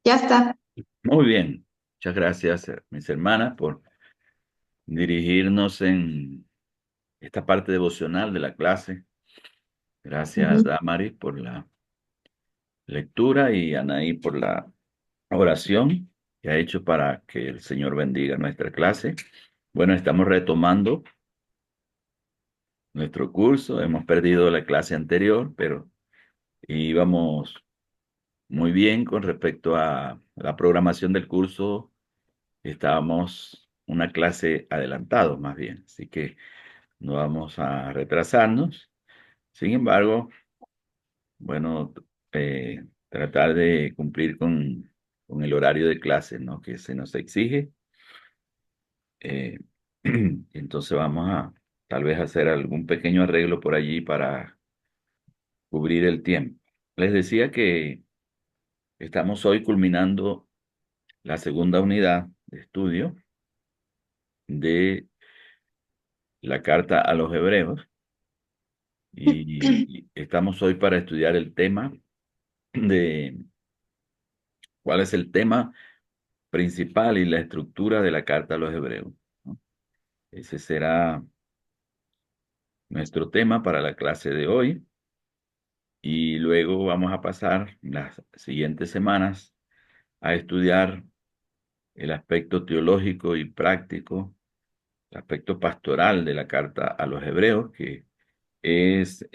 Ya está. Muy bien, muchas gracias, mis hermanas, por dirigirnos en esta parte devocional de la clase. Gracias, Ujú. Damaris, por la lectura y Anaí por la oración que ha hecho para que el Señor bendiga nuestra clase. Bueno, estamos retomando nuestro curso. Hemos perdido la clase anterior, pero íbamos muy bien con respecto a la programación del curso. Estábamos una clase adelantados, más bien, así que no vamos a retrasarnos. Sin embargo, bueno, tratar de cumplir con el horario de clase, ¿no? Que se nos exige. Eh, entonces vamos a tal vez hacer algún pequeño arreglo por allí para cubrir el tiempo. Les decía que estamos hoy culminando la segunda unidad de estudio de la carta a los Hebreos y estamos hoy para estudiar el tema de cuál es el tema principal y la estructura de la carta a los Hebreos, ¿no? Ese será nuestro tema para la clase de hoy y luego vamos a pasar las siguientes semanas a estudiar el aspecto teológico y práctico, el aspecto pastoral de la carta a los Hebreos, que es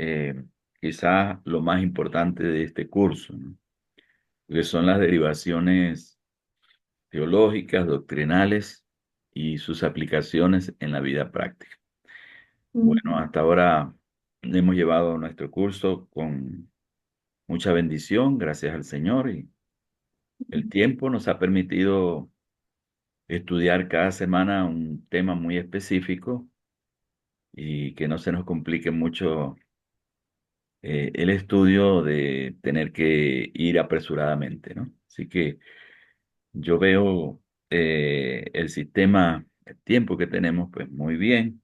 quizás lo más importante de este curso, ¿no? Que son las derivaciones teológicas, doctrinales y sus aplicaciones en la vida práctica. Bueno, Ujú. hasta ahora hemos llevado nuestro curso con mucha bendición, gracias al Señor, y el tiempo nos ha permitido estudiar cada semana un tema muy específico y que no se nos complique mucho el estudio de tener que ir apresuradamente, ¿no? Así que yo veo el sistema, el tiempo que tenemos, pues muy bien.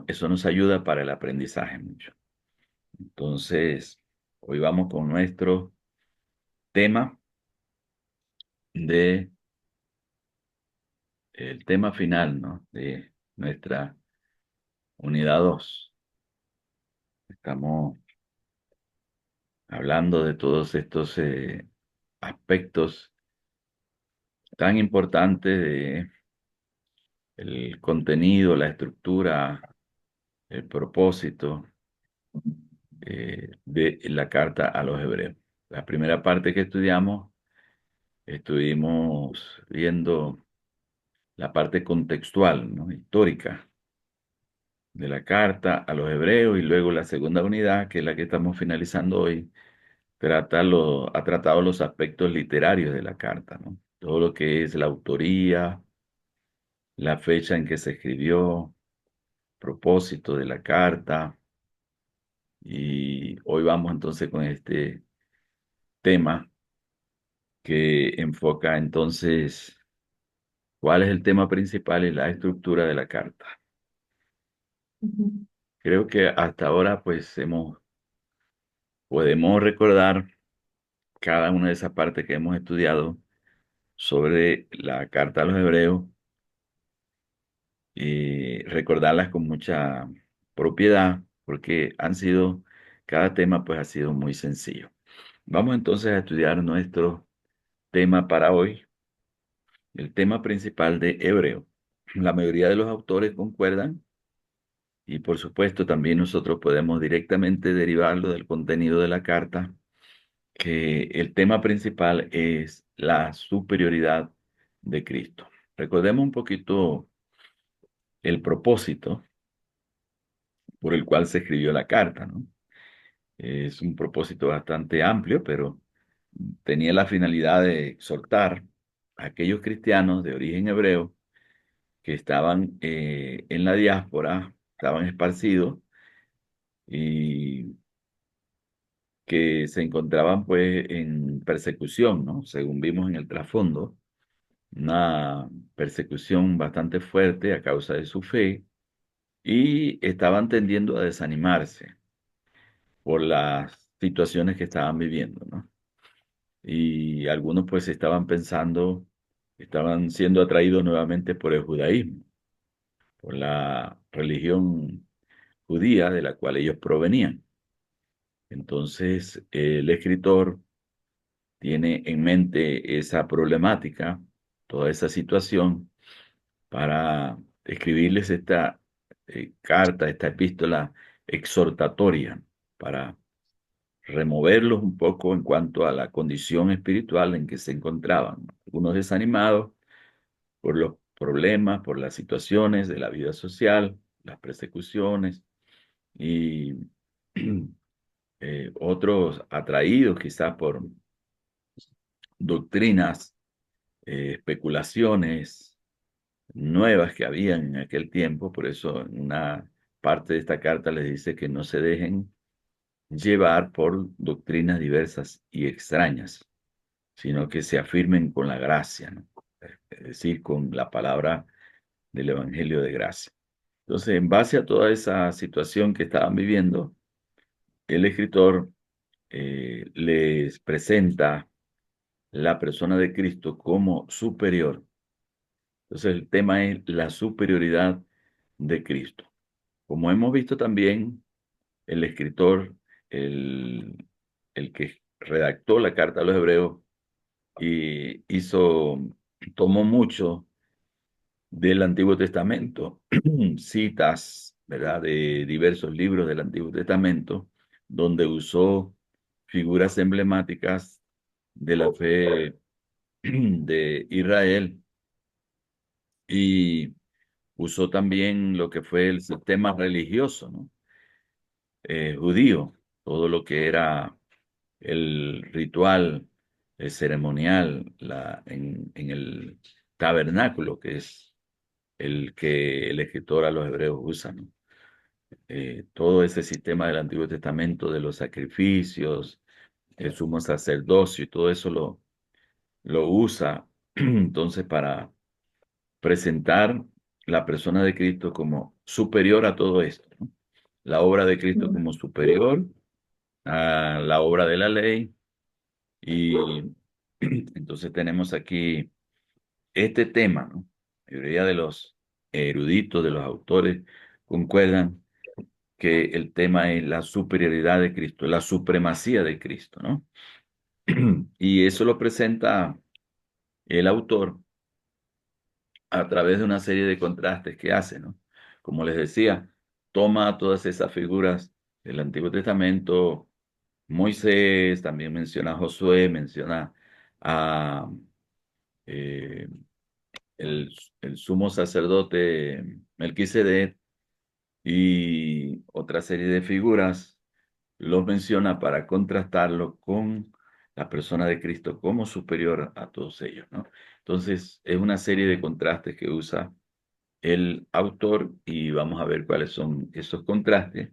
Eso nos ayuda para el aprendizaje mucho. Entonces, hoy vamos con nuestro tema de, el tema final, ¿no? De nuestra unidad 2. Estamos hablando de todos estos aspectos tan importantes de el contenido, la estructura, el propósito de la carta a los hebreos. La primera parte que estudiamos, estuvimos viendo la parte contextual, ¿no? Histórica de la carta a los hebreos y luego la segunda unidad, que es la que estamos finalizando hoy, ha tratado los aspectos literarios de la carta, ¿no? Todo lo que es la autoría, la fecha en que se escribió, propósito de la carta. Y hoy vamos entonces con este tema que enfoca entonces cuál es el tema principal y la estructura de la carta. Ujú. Creo que hasta ahora pues podemos recordar cada una de esas partes que hemos estudiado sobre la carta a los hebreos y recordarlas con mucha propiedad porque cada tema pues ha sido muy sencillo. Vamos entonces a estudiar nuestro tema para hoy, el tema principal de Hebreo. La mayoría de los autores concuerdan y por supuesto también nosotros podemos directamente derivarlo del contenido de la carta, que el tema principal es la superioridad de Cristo. Recordemos un poquito el propósito por el cual se escribió la carta, ¿no? Es un propósito bastante amplio, pero tenía la finalidad de exhortar a aquellos cristianos de origen hebreo que estaban en la diáspora, estaban esparcidos y que se encontraban pues en persecución, ¿no? Según vimos en el trasfondo, una persecución bastante fuerte a causa de su fe y estaban tendiendo a desanimarse por las situaciones que estaban viviendo, ¿no? y algunos pues estaban siendo atraídos nuevamente por el judaísmo, por la religión judía de la cual ellos provenían. Entonces, el escritor tiene en mente esa problemática, toda esa situación, para escribirles esta carta, esta epístola exhortatoria, para removerlos un poco en cuanto a la condición espiritual en que se encontraban. Algunos desanimados por los problemas, por las situaciones de la vida social, las persecuciones, y otros atraídos quizás por doctrinas, especulaciones nuevas que habían en aquel tiempo. Por eso en una parte de esta carta les dice que no se dejen llevar por doctrinas diversas y extrañas, sino que se afirmen con la gracia, ¿no? Es decir, con la palabra del Evangelio de gracia. Entonces, en base a toda esa situación que estaban viviendo, el escritor les presenta la persona de Cristo como superior. Entonces, el tema es la superioridad de Cristo. Como hemos visto también, el escritor, el, el que redactó la carta a los hebreos, y tomó mucho del Antiguo Testamento, citas, ¿verdad?, de diversos libros del Antiguo Testamento, donde usó figuras emblemáticas de la fe de Israel, y usó también lo que fue el sistema religioso, ¿no? Judío, todo lo que era el ritual, el ceremonial, en el tabernáculo, que es el que el escritor a los hebreos usa, ¿no? Todo ese sistema del Antiguo Testamento de los sacrificios, el sumo sacerdocio y todo eso lo usa entonces para presentar la persona de Cristo como superior a todo esto, ¿no? La obra de Cristo como superior a la obra de la ley. Y entonces tenemos aquí este tema, ¿no? La mayoría de los eruditos, de los autores, concuerdan que el tema es la superioridad de Cristo, la supremacía de Cristo, ¿no? Y eso lo presenta el autor a través de una serie de contrastes que hace, ¿no? Como les decía, toma todas esas figuras del Antiguo Testamento, Moisés, también menciona a Josué, menciona a eh, el sumo sacerdote Melquisedec y otra serie de figuras, los menciona para contrastarlo con la persona de Cristo como superior a todos ellos, ¿no? Entonces, es una serie de contrastes que usa el autor, y vamos a ver cuáles son esos contrastes.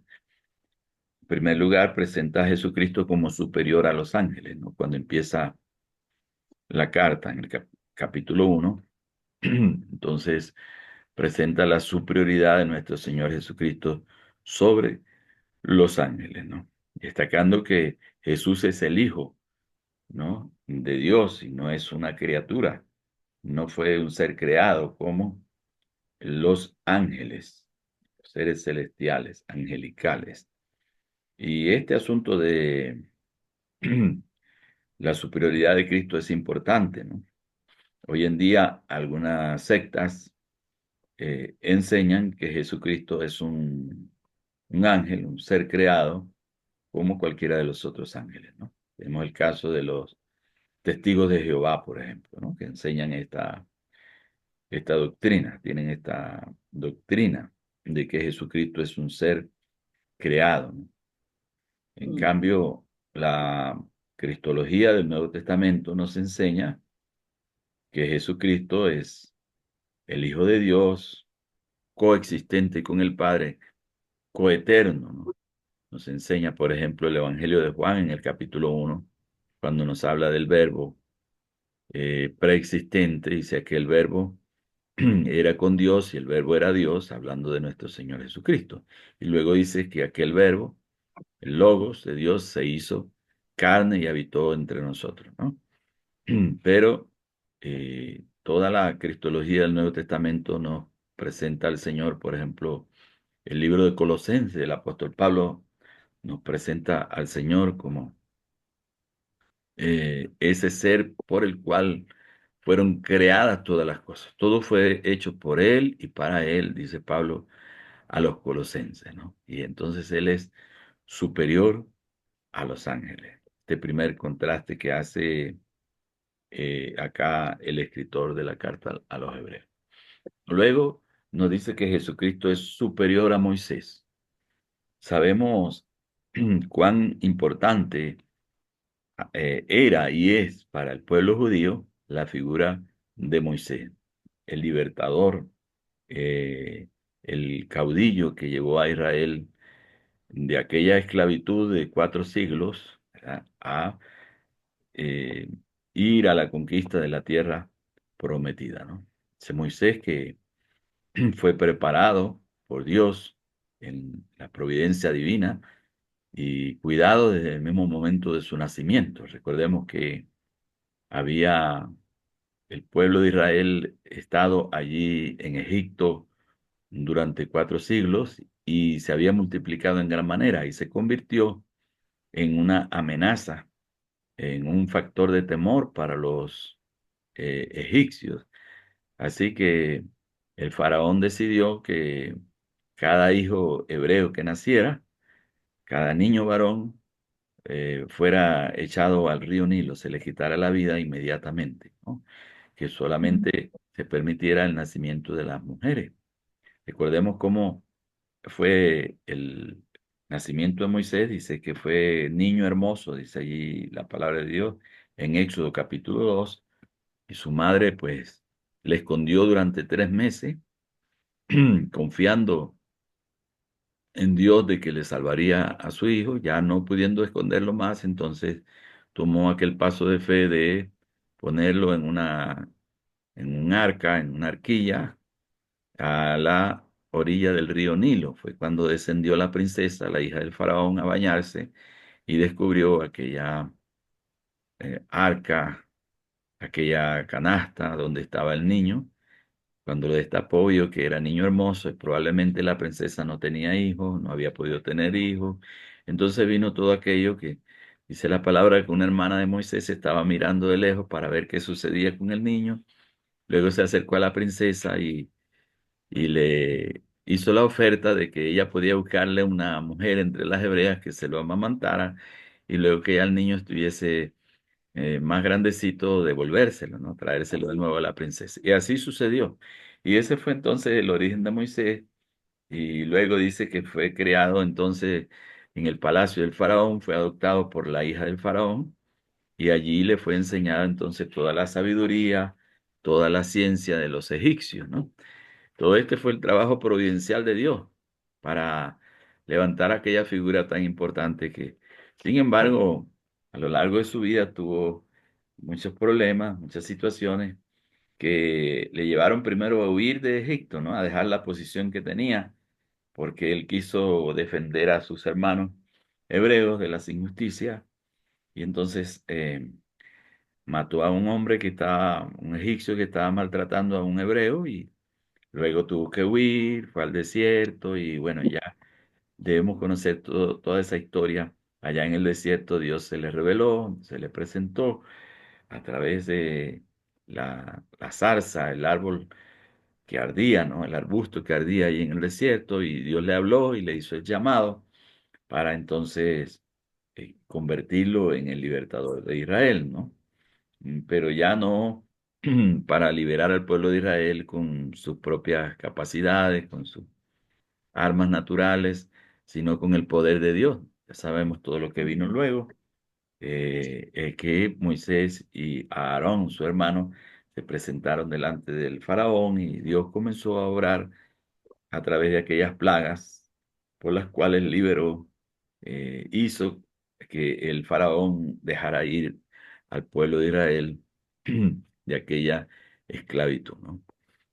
En primer lugar, presenta a Jesucristo como superior a los ángeles, ¿no? Cuando empieza la carta en el capítulo 1, entonces presenta la superioridad de nuestro Señor Jesucristo sobre los ángeles, ¿no? Destacando que Jesús es el Hijo, ¿no?, de Dios, y no es una criatura, no fue un ser creado como los ángeles, seres celestiales, angelicales. Y este asunto de la superioridad de Cristo es importante, ¿no? Hoy en día algunas sectas enseñan que Jesucristo es un ángel, un ser creado, como cualquiera de los otros ángeles, ¿no? Tenemos el caso de los testigos de Jehová, por ejemplo, ¿no?, que enseñan esta doctrina, tienen esta doctrina de que Jesucristo es un ser creado, ¿no? En cambio, la cristología del Nuevo Testamento nos enseña que Jesucristo es el Hijo de Dios, coexistente con el Padre, coeterno, ¿no? Nos enseña, por ejemplo, el Evangelio de Juan en el capítulo 1, cuando nos habla del verbo preexistente, dice que el verbo era con Dios y el verbo era Dios, hablando de nuestro Señor Jesucristo. Y luego dice que aquel verbo, el Logos de Dios, se hizo carne y habitó entre nosotros, ¿no? Pero toda la cristología del Nuevo Testamento nos presenta al Señor, por ejemplo, el libro de Colosenses, el apóstol Pablo nos presenta al Señor como ese ser por el cual fueron creadas todas las cosas. Todo fue hecho por Él y para Él, dice Pablo a los colosenses, ¿no? Y entonces Él es superior a los ángeles. Este primer contraste que hace acá el escritor de la carta a los hebreos. Luego nos dice que Jesucristo es superior a Moisés. Sabemos cuán importante era y es para el pueblo judío la figura de Moisés, el libertador, eh, el caudillo que llevó a Israel de aquella esclavitud de 4 siglos, ¿verdad?, a eh, ir a la conquista de la tierra prometida, ¿no? Ese Moisés que fue preparado por Dios en la providencia divina y cuidado desde el mismo momento de su nacimiento. Recordemos que había el pueblo de Israel estado allí en Egipto durante 4 siglos y se había multiplicado en gran manera y se convirtió en una amenaza, en un factor de temor para los egipcios. Así que el faraón decidió que cada hijo hebreo que naciera, cada niño varón, fuera echado al río Nilo, se le quitara la vida inmediatamente, ¿no? Que solamente se permitiera el nacimiento de las mujeres. Recordemos cómo fue el nacimiento de Moisés, dice que fue niño hermoso, dice allí la palabra de Dios, en Éxodo capítulo 2 y su madre pues le escondió durante 3 meses, confiando en Dios de que le salvaría a su hijo, ya no pudiendo esconderlo más, entonces tomó aquel paso de fe de ponerlo en un arca, en una arquilla, a la orilla del río Nilo. Fue cuando descendió la princesa, la hija del faraón, a bañarse y descubrió aquella arca, aquella canasta donde estaba el niño. Cuando lo destapó, vio que era niño hermoso y probablemente la princesa no tenía hijos, no había podido tener hijos. Entonces vino todo aquello que dice la palabra que una hermana de Moisés estaba mirando de lejos para ver qué sucedía con el niño. Luego se acercó a la princesa y le hizo la oferta de que ella podía buscarle una mujer entre las hebreas que se lo amamantara y luego que ya el niño estuviese más grandecito, devolvérselo, ¿no? Traérselo de nuevo a la princesa. Y así sucedió. Y ese fue entonces el origen de Moisés. Y luego dice que fue creado entonces en el palacio del faraón, fue adoptado por la hija del faraón y allí le fue enseñada entonces toda la sabiduría, toda la ciencia de los egipcios, ¿no? Todo este fue el trabajo providencial de Dios para levantar aquella figura tan importante que, sin embargo, a lo largo de su vida tuvo muchos problemas, muchas situaciones que le llevaron primero a huir de Egipto, ¿no? A dejar la posición que tenía, porque él quiso defender a sus hermanos hebreos de las injusticias y entonces mató a un hombre que estaba, un egipcio que estaba maltratando a un hebreo y luego tuvo que huir, fue al desierto y bueno, ya debemos conocer toda esa historia. Allá en el desierto Dios se le reveló, se le presentó a través de la zarza, el árbol que ardía, ¿no? El arbusto que ardía ahí en el desierto y Dios le habló y le hizo el llamado para entonces convertirlo en el libertador de Israel, ¿no? Pero ya no para liberar al pueblo de Israel con sus propias capacidades, con sus armas naturales, sino con el poder de Dios. Ya sabemos todo lo que vino luego, que Moisés y Aarón, su hermano, se presentaron delante del faraón y Dios comenzó a obrar a través de aquellas plagas por las cuales liberó, hizo que el faraón dejara ir al pueblo de Israel de aquella esclavitud, ¿no?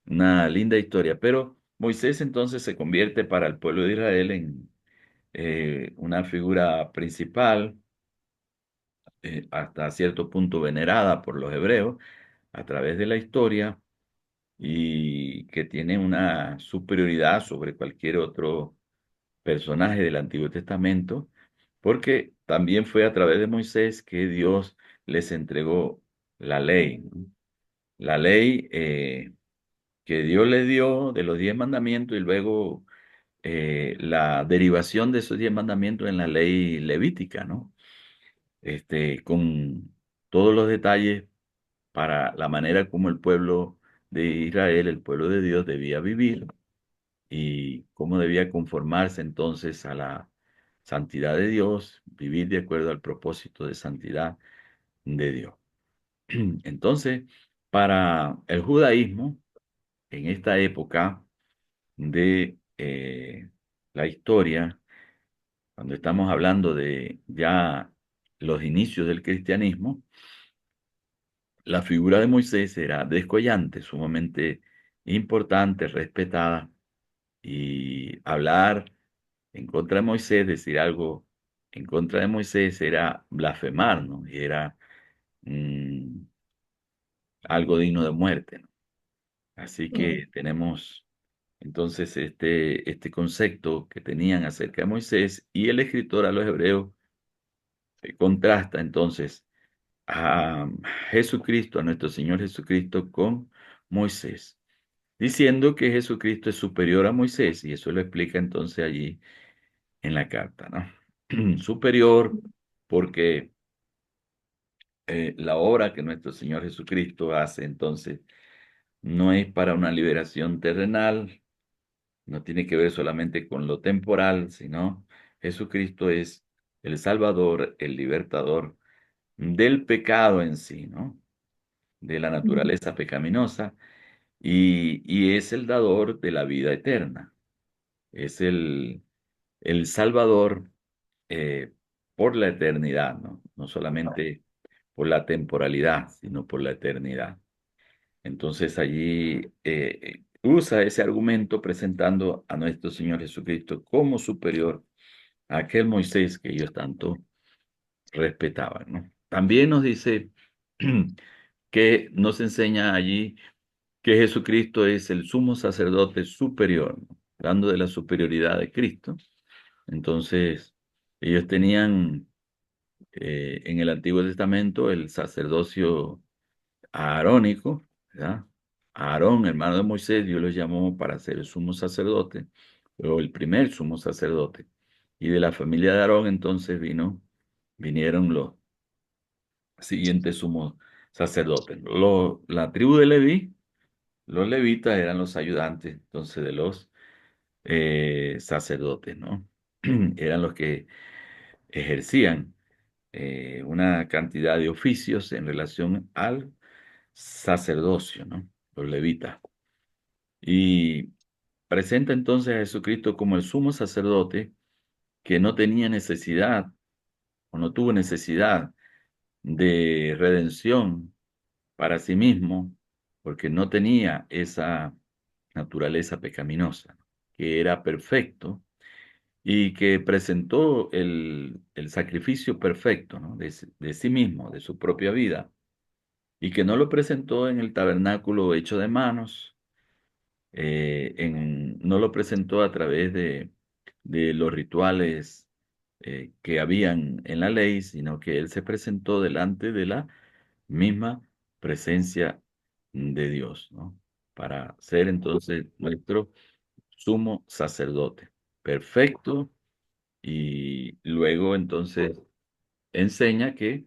Una linda historia, pero Moisés entonces se convierte para el pueblo de Israel en una figura principal hasta cierto punto venerada por los hebreos a través de la historia y que tiene una superioridad sobre cualquier otro personaje del Antiguo Testamento, porque también fue a través de Moisés que Dios les entregó la ley, ¿no? La ley que Dios les dio de los 10 mandamientos y luego la derivación de esos 10 mandamientos en la ley levítica, ¿no? Con todos los detalles para la manera como el pueblo de Israel, el pueblo de Dios, debía vivir y cómo debía conformarse entonces a la santidad de Dios, vivir de acuerdo al propósito de santidad de Dios. Entonces, para el judaísmo, en esta época de la historia, cuando estamos hablando de ya los inicios del cristianismo, la figura de Moisés era descollante, sumamente importante, respetada, y hablar en contra de Moisés, decir algo en contra de Moisés era blasfemar, ¿no? Y era mm, algo digno de muerte, ¿no? Así Mm, que tenemos entonces este concepto que tenían acerca de Moisés y el escritor a los hebreos contrasta entonces a Jesucristo, a nuestro Señor Jesucristo con Moisés, diciendo que Jesucristo es superior a Moisés y eso lo explica entonces allí en la carta, ¿no? Superior porque la obra que nuestro Señor Jesucristo hace entonces no es para una liberación terrenal, no tiene que ver solamente con lo temporal, sino Jesucristo es el Salvador, el libertador del pecado en sí, ¿no? De la mm, naturaleza pecaminosa y es el dador de la vida eterna, es el Salvador por la eternidad, ¿no? No solamente por la temporalidad, sino por la eternidad. Entonces allí usa ese argumento presentando a nuestro Señor Jesucristo como superior a aquel Moisés que ellos tanto respetaban, ¿no? También nos dice que nos enseña allí que Jesucristo es el sumo sacerdote superior, ¿no? Hablando de la superioridad de Cristo. Entonces, ellos tenían en el Antiguo Testamento el sacerdocio aarónico, ¿verdad? Aarón, hermano de Moisés, Dios lo llamó para ser el sumo sacerdote, o el primer sumo sacerdote. Y de la familia de Aarón entonces vinieron los siguientes sumos sacerdotes. La tribu de Leví, los levitas eran los ayudantes entonces de los sacerdotes, ¿no? Eran los que ejercían una cantidad de oficios en relación al sacerdocio, ¿no? Los levitas. Y presenta entonces a Jesucristo como el sumo sacerdote que no tenía necesidad o no tuvo necesidad de redención para sí mismo, porque no tenía esa naturaleza pecaminosa, que era perfecto y que presentó el sacrificio perfecto, ¿no? De sí mismo, de su propia vida, y que no lo presentó en el tabernáculo hecho de manos, no lo presentó a través de los rituales que habían en la ley, sino que él se presentó delante de la misma presencia de Dios, ¿no? Para ser entonces nuestro sumo sacerdote, perfecto, y luego entonces enseña que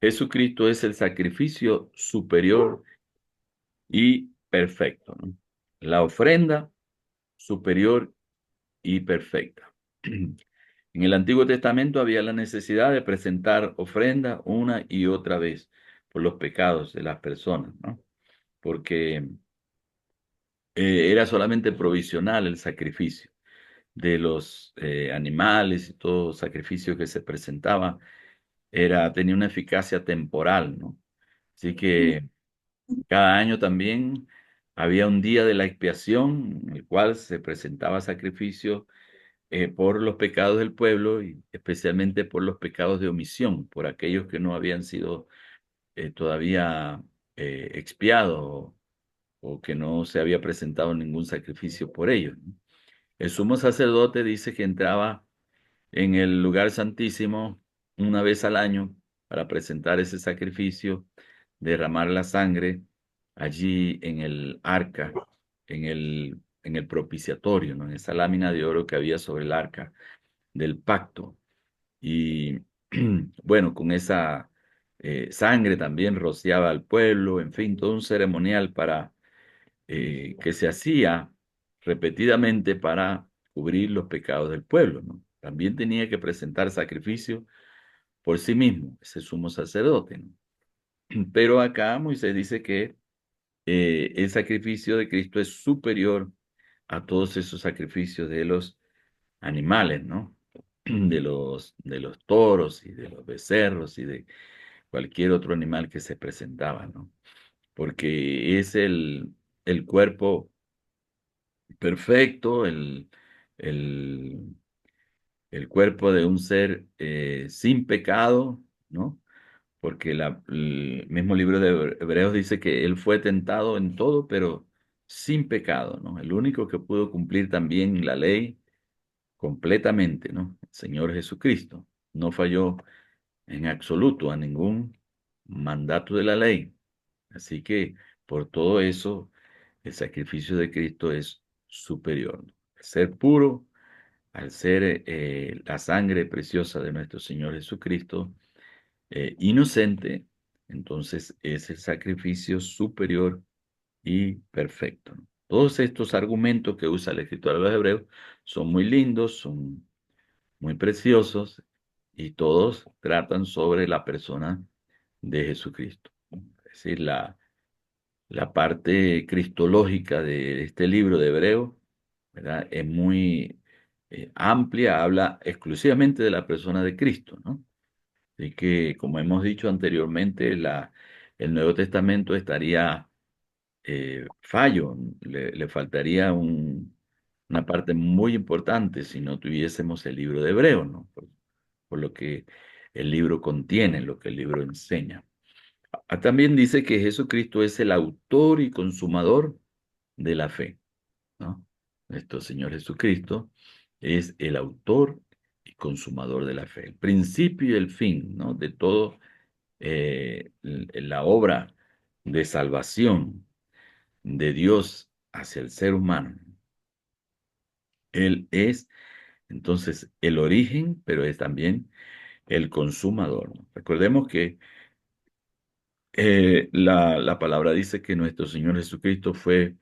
Jesucristo es el sacrificio superior y perfecto, ¿no? La ofrenda superior y perfecta. En el Antiguo Testamento había la necesidad de presentar ofrenda una y otra vez por los pecados de las personas, ¿no? Porque era solamente provisional el sacrificio de los animales y todo sacrificio que se presentaba tenía una eficacia temporal, ¿no? Así que cada año también había un día de la expiación en el cual se presentaba sacrificio por los pecados del pueblo y especialmente por los pecados de omisión, por aquellos que no habían sido todavía expiados o que no se había presentado ningún sacrificio por ellos, ¿no? El sumo sacerdote dice que entraba en el lugar santísimo una vez al año para presentar ese sacrificio, derramar la sangre allí en el arca, en el propiciatorio, ¿no? En esa lámina de oro que había sobre el arca del pacto. Y bueno, con esa sangre también rociaba al pueblo, en fin, todo un ceremonial para que se hacía repetidamente para cubrir los pecados del pueblo, ¿no? También tenía que presentar sacrificio por sí mismo, ese sumo sacerdote, ¿no? Pero acá Moisés dice que el sacrificio de Cristo es superior a todos esos sacrificios de los animales, ¿no? De los toros y de los becerros y de cualquier otro animal que se presentaba, ¿no? Porque es el cuerpo perfecto, el, el cuerpo de un ser sin pecado, ¿no? Porque el mismo libro de Hebreos dice que él fue tentado en todo, pero sin pecado, ¿no? El único que pudo cumplir también la ley completamente, ¿no? El Señor Jesucristo. No falló en absoluto a ningún mandato de la ley. Así que por todo eso, el sacrificio de Cristo es superior, ¿no? Al ser puro, al ser la sangre preciosa de nuestro Señor Jesucristo, inocente, entonces es el sacrificio superior y perfecto, ¿no? Todos estos argumentos que usa el escritor de los Hebreos son muy lindos, son muy preciosos y todos tratan sobre la persona de Jesucristo. Es decir, la parte cristológica de este libro de Hebreo, ¿verdad? Es muy amplia, habla exclusivamente de la persona de Cristo, ¿no? Así que, como hemos dicho anteriormente, el Nuevo Testamento estaría fallo, le faltaría una parte muy importante si no tuviésemos el libro de Hebreo, ¿no? Por lo que el libro contiene, lo que el libro enseña. También dice que Jesucristo es el autor y consumador de la fe, ¿no? Nuestro Señor Jesucristo es el autor y consumador de la fe, el principio y el fin, ¿no? De todo la obra de salvación de Dios hacia el ser humano. Él es entonces el origen, pero es también el consumador, ¿no? Recordemos que la palabra dice que nuestro Señor Jesucristo fue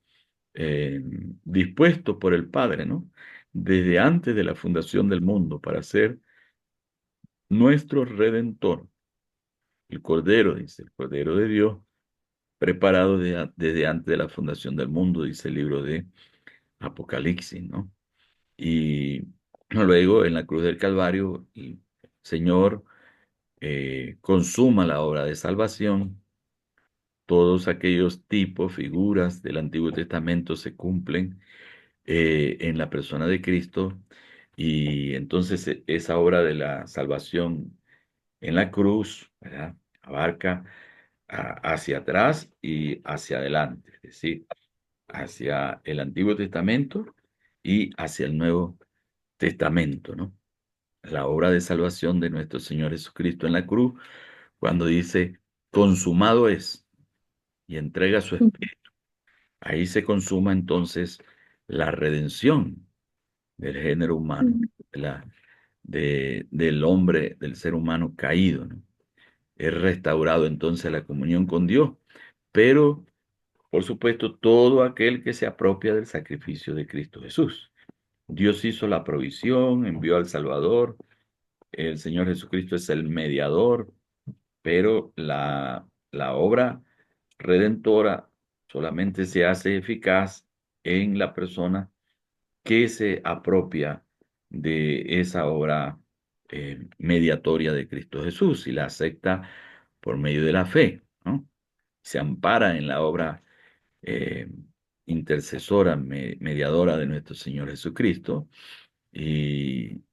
dispuesto por el Padre, ¿no? Desde antes de la fundación del mundo para ser nuestro Redentor, el Cordero, dice, el Cordero de Dios, preparado desde antes de la fundación del mundo, dice el libro de Apocalipsis, ¿no? Y luego en la cruz del Calvario, el Señor consuma la obra de salvación. Todos aquellos tipos, figuras del Antiguo Testamento se cumplen en la persona de Cristo y entonces esa obra de la salvación en la cruz, ¿verdad? Abarca hacia atrás y hacia adelante, es decir, hacia el Antiguo Testamento y hacia el Nuevo Testamento, ¿no? La obra de salvación de nuestro Señor Jesucristo en la cruz, cuando dice, consumado es, y entrega su espíritu. Ahí se consuma entonces la redención del género humano, del hombre, del ser humano caído, ¿no? Es restaurado entonces la comunión con Dios, pero por supuesto todo aquel que se apropia del sacrificio de Cristo Jesús. Dios hizo la provisión, envió al Salvador, el Señor Jesucristo es el mediador, pero la obra redentora solamente se hace eficaz en la persona que se apropia de esa obra mediatoria de Cristo Jesús y la acepta por medio de la fe, ¿no? Se ampara en la obra eh, intercesora, mediadora de nuestro Señor Jesucristo y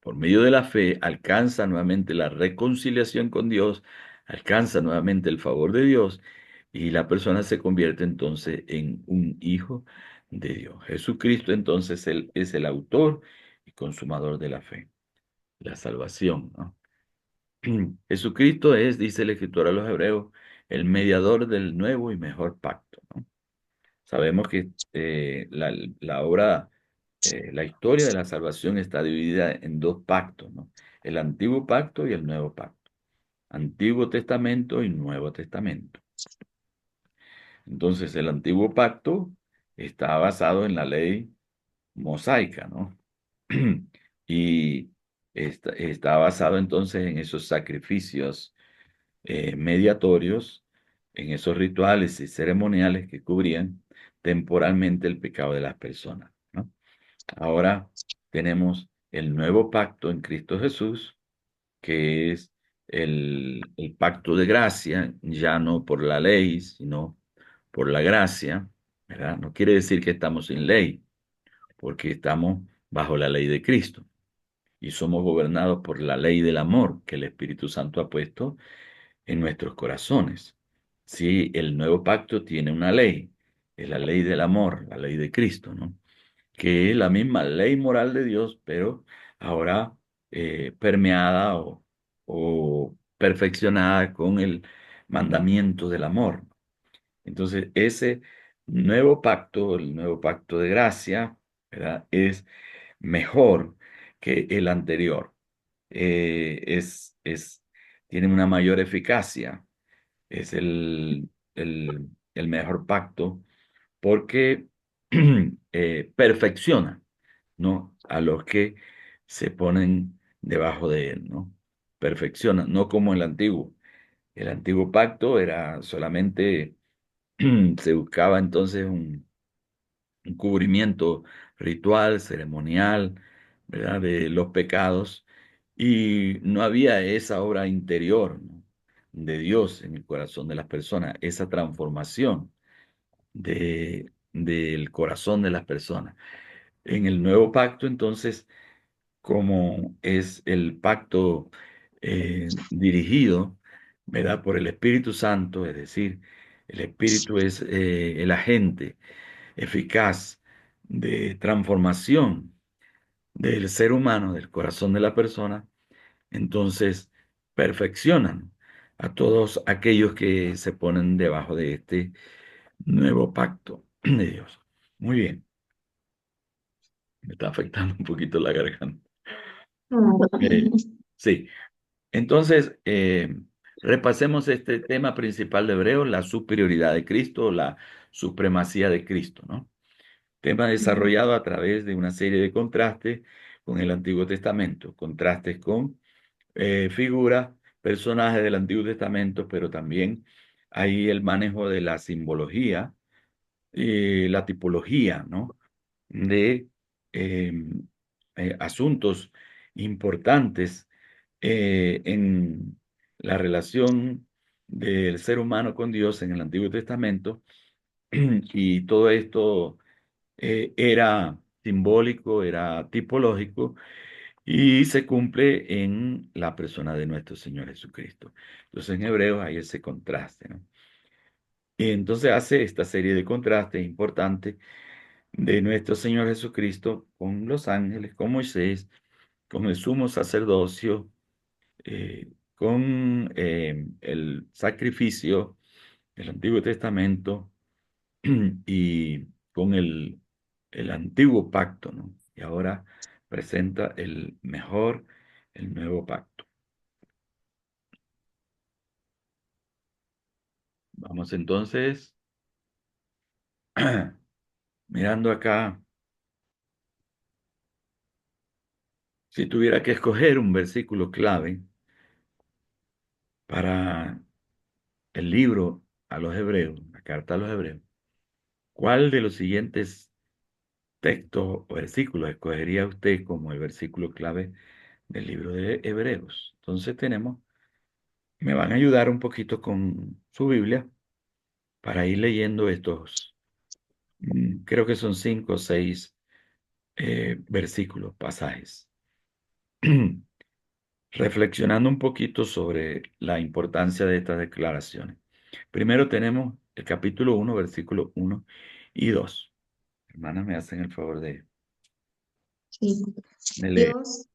por medio de la fe alcanza nuevamente la reconciliación con Dios, alcanza nuevamente el favor de Dios y la persona se convierte entonces en un hijo de Dios. Jesucristo entonces él es el autor y consumador de la fe, la salvación, ¿no? Jesucristo es, dice la Escritura a los Hebreos, el mediador del nuevo y mejor pacto, ¿no? Sabemos que la obra, la historia de la salvación está dividida en dos pactos, ¿no? El Antiguo Pacto y el Nuevo Pacto. Antiguo Testamento y Nuevo Testamento. Entonces, el Antiguo Pacto está basado en la ley mosaica, ¿no? Y está basado entonces en esos sacrificios mediatorios, en esos rituales y ceremoniales que cubrían temporalmente el pecado de las personas, ¿no? Ahora tenemos el nuevo pacto en Cristo Jesús, que es el pacto de gracia, ya no por la ley, sino por la gracia, ¿verdad? No quiere decir que estamos sin ley, porque estamos bajo la ley de Cristo y somos gobernados por la ley del amor que el Espíritu Santo ha puesto en nuestros corazones. Sí, el nuevo pacto tiene una ley, es la ley del amor, la ley de Cristo, ¿no? Que es la misma ley moral de Dios, pero ahora permeada o perfeccionada con el mandamiento del amor. Entonces, ese nuevo pacto, el nuevo pacto de gracia, ¿verdad? Es mejor que el anterior. Tiene una mayor eficacia, es el mejor pacto porque perfecciona, ¿no? A los que se ponen debajo de él, ¿no? Perfecciona, no como el antiguo. El antiguo pacto era solamente, se buscaba entonces un cubrimiento ritual, ceremonial, ¿verdad? De los pecados y no había esa obra interior, ¿no? De Dios en el corazón de las personas, esa transformación del corazón de las personas. En el nuevo pacto, entonces, como es el pacto dirigido, ¿verdad? Por el Espíritu Santo, es decir, el Espíritu es el agente eficaz de transformación del ser humano, del corazón de la persona, entonces perfeccionan a todos aquellos que se ponen debajo de este nuevo pacto de Dios. Muy bien, me está afectando un poquito la garganta. Eh, sí, entonces repasemos este tema principal de Hebreos, la superioridad de Cristo, la supremacía de Cristo, ¿no? Tema desarrollado a través de una serie de contrastes con el Antiguo Testamento, contrastes con figuras, personajes del Antiguo Testamento, pero también hay el manejo de la simbología y la tipología, ¿no? De eh, asuntos importantes en la relación del ser humano con Dios en el Antiguo Testamento y todo esto era simbólico, era tipológico y se cumple en la persona de nuestro Señor Jesucristo. Entonces en Hebreos hay ese contraste, ¿no? Y entonces hace esta serie de contrastes importantes de nuestro Señor Jesucristo con los ángeles, con Moisés, con el sumo sacerdocio, con el sacrificio del Antiguo Testamento y con el antiguo pacto, ¿no? Y ahora presenta el mejor, el nuevo pacto. Vamos entonces, mirando acá, si tuviera que escoger un versículo clave para el libro a los hebreos, la carta a los hebreos, ¿cuál de los siguientes textos o versículos escogería usted como el versículo clave del libro de Hebreos? Entonces tenemos, me van a ayudar un poquito con su Biblia para ir leyendo estos, creo que son cinco o seis versículos, pasajes, reflexionando un poquito sobre la importancia de estas declaraciones. Primero tenemos el capítulo 1, versículo 1 y 2. Hermanas, me hacen el favor Sí. de leer. Dios,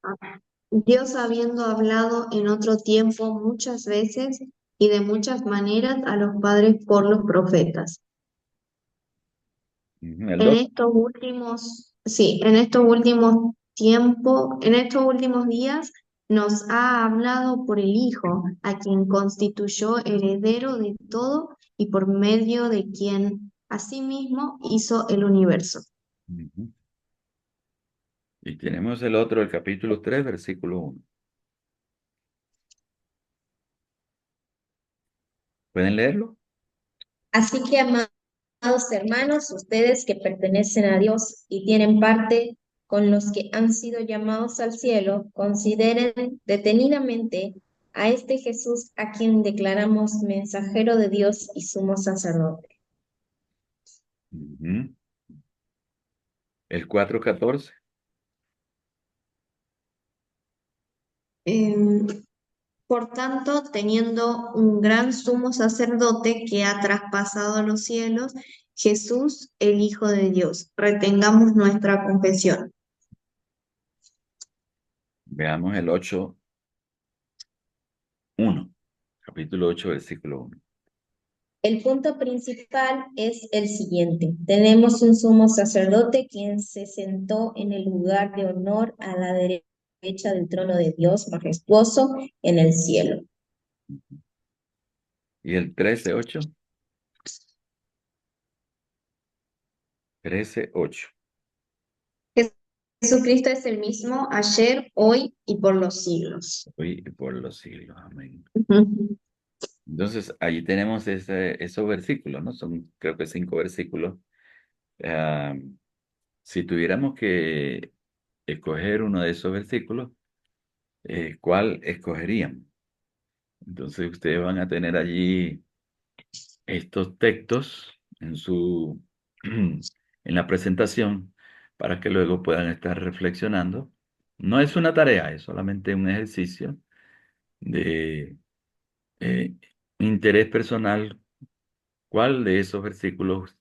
Dios habiendo hablado en otro tiempo muchas veces y de muchas maneras a los padres por los profetas. El 2. En estos últimos tiempos, en estos últimos días nos ha hablado por el Hijo, a quien constituyó heredero de todo y por medio de quien asimismo hizo el universo. Y tenemos el otro, el capítulo 3, versículo 1. ¿Pueden leerlo? Así que, amados hermanos, ustedes que pertenecen a Dios y tienen parte con los que han sido llamados al cielo, consideren detenidamente a este Jesús a quien declaramos mensajero de Dios y sumo sacerdote. Ujú. El 4:14. Em, por tanto, teniendo un gran sumo sacerdote que ha traspasado los cielos, Jesús, el Hijo de Dios, retengamos nuestra confesión. Veamos el 8:1. Capítulo 8, versículo 1. El punto principal es el siguiente. Tenemos un sumo sacerdote quien se sentó en el lugar de honor a la derecha del trono de Dios majestuoso en el cielo. Y el 13:8. 13:8. Jesucristo es el mismo ayer, hoy y por los siglos. Hoy y por los siglos. Amén. Ujú. Entonces, allí tenemos esos versículos, ¿no? Son, creo que 5 versículos. Ah, si tuviéramos que escoger uno de esos versículos, ¿cuál escogerían? Entonces, ustedes van a tener allí estos textos en la presentación para que luego puedan estar reflexionando. No es una tarea, es solamente un ejercicio de eh, interés personal. ¿Cuál de esos versículos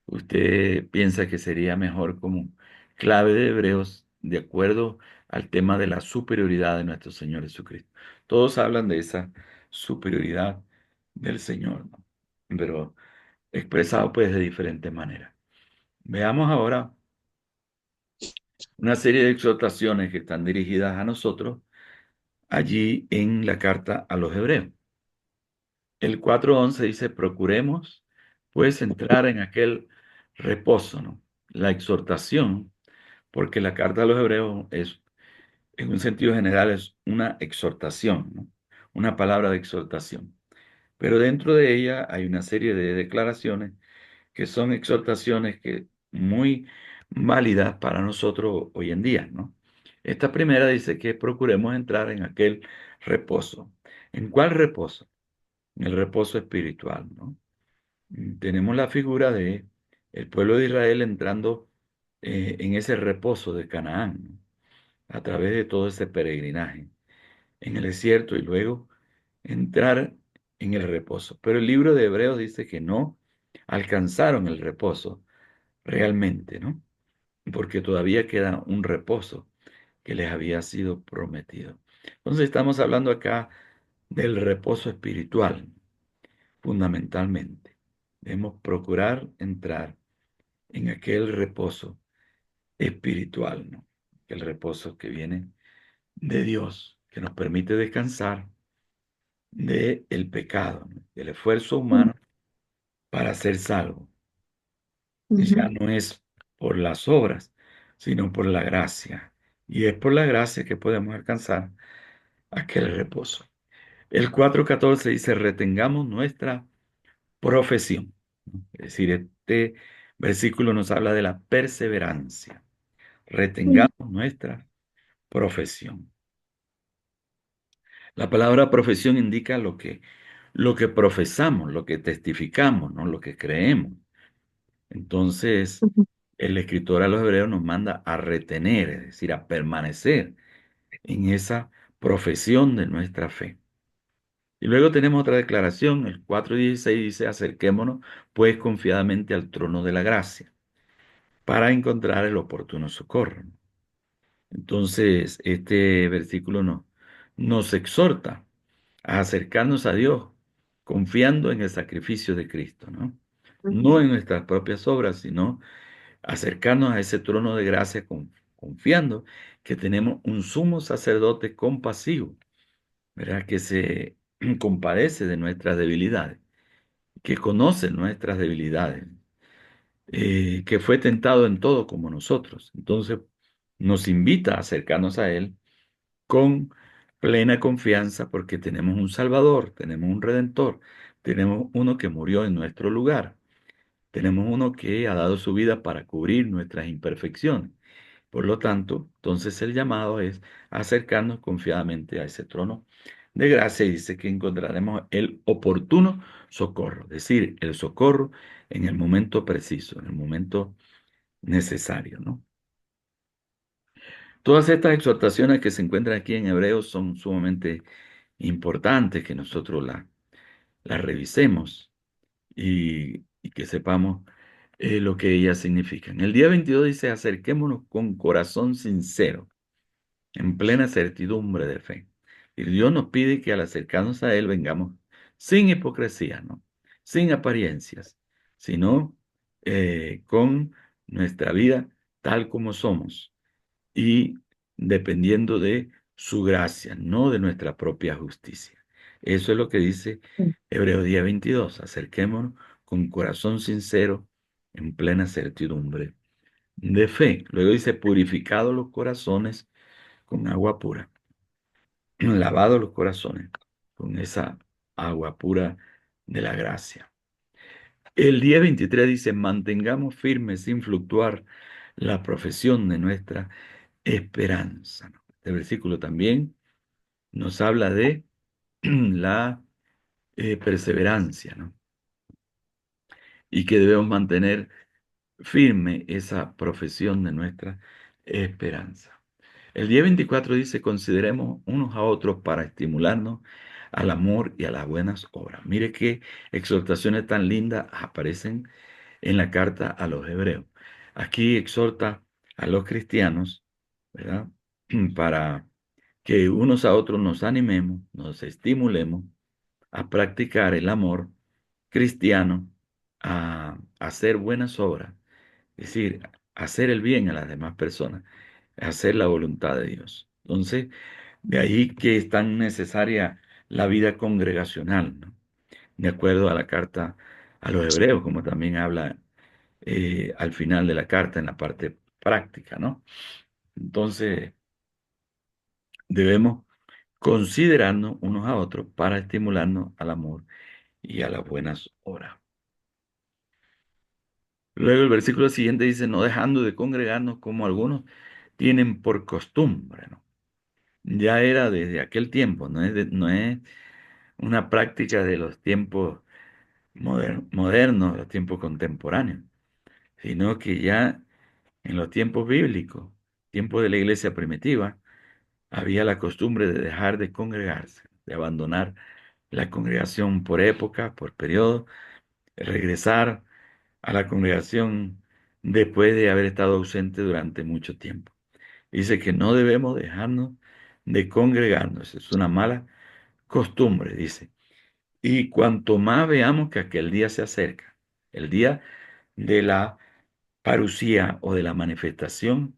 usted piensa que sería mejor como clave de Hebreos de acuerdo al tema de la superioridad de nuestro Señor Jesucristo? Todos hablan de esa superioridad del Señor, ¿no? Pero expresado pues de diferentes maneras. Veamos ahora una serie de exhortaciones que están dirigidas a nosotros allí en la carta a los Hebreos. El 4:11 dice, procuremos pues entrar en aquel reposo, ¿no? La exhortación, porque la carta a los Hebreos es, en un sentido general, es una exhortación, ¿no? Una palabra de exhortación. Pero dentro de ella hay una serie de declaraciones que son exhortaciones que muy válidas para nosotros hoy en día, ¿no? Esta primera dice que procuremos entrar en aquel reposo. ¿En cuál reposo? En el reposo espiritual, ¿no? Tenemos la figura de el pueblo de Israel entrando en ese reposo de Canaán, ¿no? A través de todo ese peregrinaje en el desierto y luego entrar en el reposo. Pero el libro de Hebreos dice que no alcanzaron el reposo realmente, ¿no? Porque todavía queda un reposo que les había sido prometido. Entonces estamos hablando acá del reposo espiritual, fundamentalmente. Debemos procurar entrar en aquel reposo espiritual, ¿no? El reposo que viene de Dios, que nos permite descansar del pecado, ¿no? Del esfuerzo humano para ser salvo. Ya Ujú. no es por las obras, sino por la gracia. Y es por la gracia que podemos alcanzar aquel reposo. El 4:14 dice, retengamos nuestra profesión, ¿no? Es decir, este versículo nos habla de la perseverancia. Retengamos nuestra profesión. La palabra profesión indica lo que profesamos, lo que testificamos, ¿no? Lo que creemos. Entonces, Ujú. el escritor a los hebreos nos manda a retener, es decir, a permanecer en esa profesión de nuestra fe. Y luego tenemos otra declaración, el 4:16 dice, acerquémonos pues confiadamente al trono de la gracia para encontrar el oportuno socorro. Entonces, este versículo nos exhorta a acercarnos a Dios confiando en el sacrificio de Cristo, ¿no? No Ujú, en nuestras propias obras, sino acercarnos a ese trono de gracia confiando que tenemos un sumo sacerdote compasivo, ¿verdad? Que se compadece de nuestras debilidades, que conoce nuestras debilidades, que fue tentado en todo como nosotros. Entonces, nos invita a acercarnos a Él con plena confianza porque tenemos un Salvador, tenemos un Redentor, tenemos uno que murió en nuestro lugar, tenemos uno que ha dado su vida para cubrir nuestras imperfecciones. Por lo tanto, entonces el llamado es acercarnos confiadamente a ese trono de gracia y dice que encontraremos el oportuno socorro, es decir, el socorro en el momento preciso, en el momento necesario, ¿no? Todas estas exhortaciones que se encuentran aquí en Hebreos son sumamente importantes que nosotros las revisemos y que sepamos lo que ellas significan. El día 22 dice, acerquémonos con corazón sincero en plena certidumbre de fe. Y Dios nos pide que al acercarnos a Él vengamos sin hipocresía, ¿no? Sin apariencias, sino con nuestra vida tal como somos y dependiendo de su gracia, no de nuestra propia justicia. Eso es lo que dice Hebreos 10:22. Acerquémonos con corazón sincero en plena certidumbre de fe. Luego dice, purificados los corazones con agua pura, lavado los corazones con esa agua pura de la gracia. El 10:23 dice, mantengamos firmes sin fluctuar la profesión de nuestra esperanza, ¿no? Este versículo también nos habla de la perseverancia, ¿no? Y que debemos mantener firme esa profesión de nuestra esperanza. El día 24 dice, consideremos unos a otros para estimularnos al amor y a las buenas obras. Mire qué exhortaciones tan lindas aparecen en la carta a los hebreos. Aquí exhorta a los cristianos, ¿verdad? Para que unos a otros nos animemos, nos estimulemos a practicar el amor cristiano, a hacer buenas obras, es decir, hacer el bien a las demás personas, hacer la voluntad de Dios. Entonces, de ahí que es tan necesaria la vida congregacional, ¿no? De acuerdo a la carta a los hebreos, como también habla al final de la carta en la parte práctica, ¿no? Entonces, debemos considerarnos unos a otros para estimularnos al amor y a las buenas obras. Luego el versículo siguiente dice, no dejando de congregarnos como algunos tienen por costumbre, ¿no? Ya era desde aquel tiempo, no es una práctica de los tiempos modernos, los tiempos contemporáneos, sino que ya en los tiempos bíblicos, tiempos de la iglesia primitiva, había la costumbre de dejar de congregarse, de abandonar la congregación por época, por periodo, regresar a la congregación después de haber estado ausente durante mucho tiempo. Dice que no debemos dejarnos de congregarnos, es una mala costumbre, dice. Y cuanto más veamos que aquel día se acerca, el día de la parucía o de la manifestación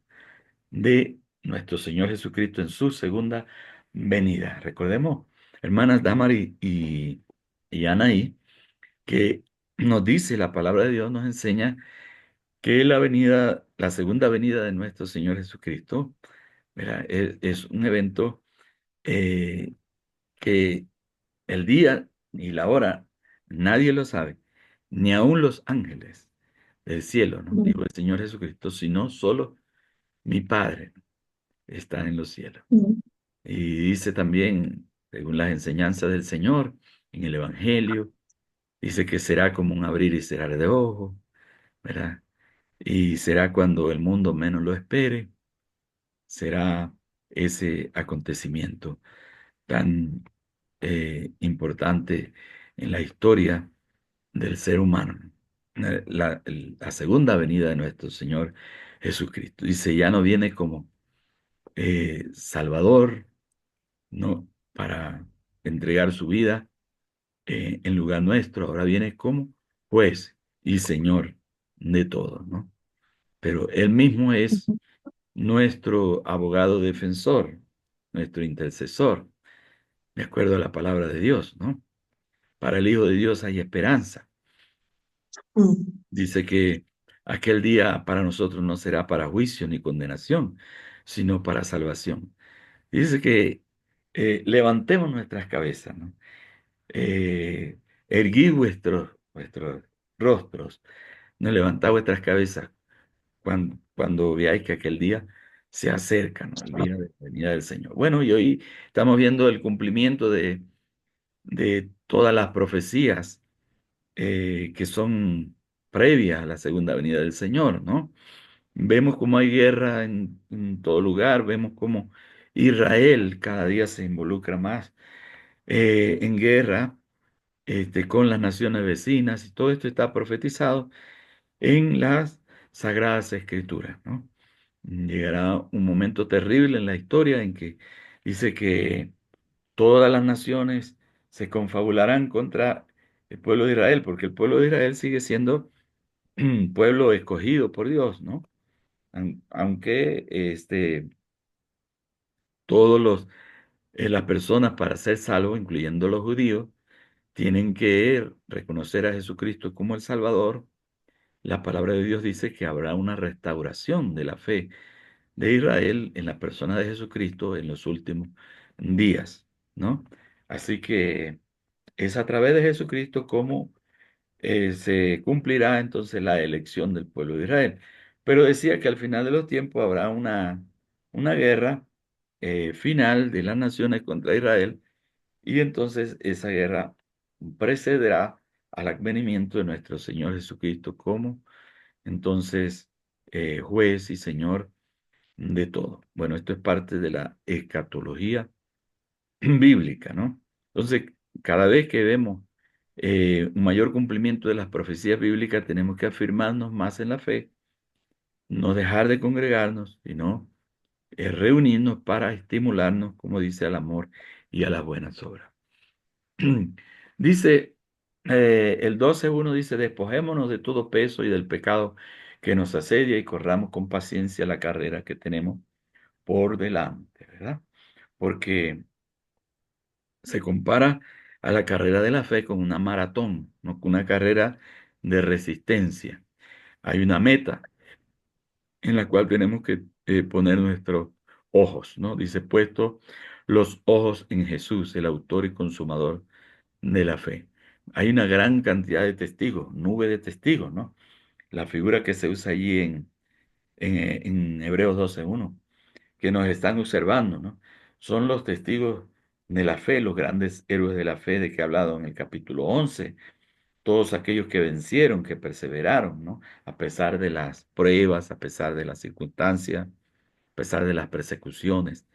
de nuestro Señor Jesucristo en su segunda venida. Recordemos, hermanas Damari y Anaí, que nos dice la palabra de Dios, nos enseña que la venida, la segunda venida de nuestro Señor Jesucristo, ¿verdad? Es un evento eh, que el día y la hora nadie lo sabe, ni aun los ángeles del cielo, ¿no? ujú, Dijo el Señor Jesucristo, sino solo mi Padre está en los cielos. ujú, Y dice también, según las enseñanzas del Señor, en el Evangelio, dice que será como un abrir y cerrar de ojos, ¿verdad? y será cuando el mundo menos lo espere, será ese acontecimiento tan importante en la historia del ser humano. La segunda venida de nuestro Señor Jesucristo. Dice, ya no viene como Salvador, no para entregar su vida en lugar nuestro, ahora viene como juez y Señor de todo, ¿no? Pero Él mismo es nuestro abogado defensor, nuestro intercesor, de acuerdo a la palabra de Dios, ¿no? Para el Hijo de Dios hay esperanza. Mm. Dice que aquel día para nosotros no será para juicio ni condenación, sino para salvación. Dice que levantemos nuestras cabezas, ¿no? Eh, erguid vuestros rostros, no levantad vuestras cabezas cuando veáis que aquel día se acerca, ¿no? El día de la venida del Señor. Bueno, y hoy estamos viendo el cumplimiento de todas las profecías que son previas a la segunda venida del Señor, ¿no? Vemos cómo hay guerra en todo lugar, vemos cómo Israel cada día se involucra más en guerra con las naciones vecinas y todo esto está profetizado en las Sagradas Escrituras, ¿no? Llegará un momento terrible en la historia en que dice que todas las naciones se confabularán contra el pueblo de Israel, porque el pueblo de Israel sigue siendo un pueblo escogido por Dios, ¿no? Aunque todos las personas para ser salvos, incluyendo los judíos, tienen que reconocer a Jesucristo como el Salvador. La palabra de Dios dice que habrá una restauración de la fe de Israel en la persona de Jesucristo en los últimos días, ¿no? Así que es a través de Jesucristo como se cumplirá entonces la elección del pueblo de Israel. Pero decía que al final de los tiempos habrá una guerra final de las naciones contra Israel y entonces esa guerra precederá al advenimiento de nuestro Señor Jesucristo como entonces juez y Señor de todo. Bueno, esto es parte de la escatología bíblica, ¿no? Entonces, cada vez que vemos un mayor cumplimiento de las profecías bíblicas, tenemos que afirmarnos más en la fe, no dejar de congregarnos, sino reunirnos para estimularnos, como dice, al amor y a las buenas obras. Dice, el 12:1 dice, despojémonos de todo peso y del pecado que nos asedia y corramos con paciencia la carrera que tenemos por delante, ¿verdad? Porque se compara a la carrera de la fe con una maratón, no con una carrera de resistencia. Hay una meta en la cual tenemos que poner nuestros ojos, ¿no? Dice, puesto los ojos en Jesús, el autor y consumador de la fe. Hay una gran cantidad de testigos, nube de testigos, ¿no? La figura que se usa allí en Hebreos 12:1 que nos están observando, ¿no? Son los testigos de la fe, los grandes héroes de la fe de que he hablado en el capítulo 11, todos aquellos que vencieron, que perseveraron, ¿no? A pesar de las pruebas, a pesar de las circunstancias, a pesar de las persecuciones,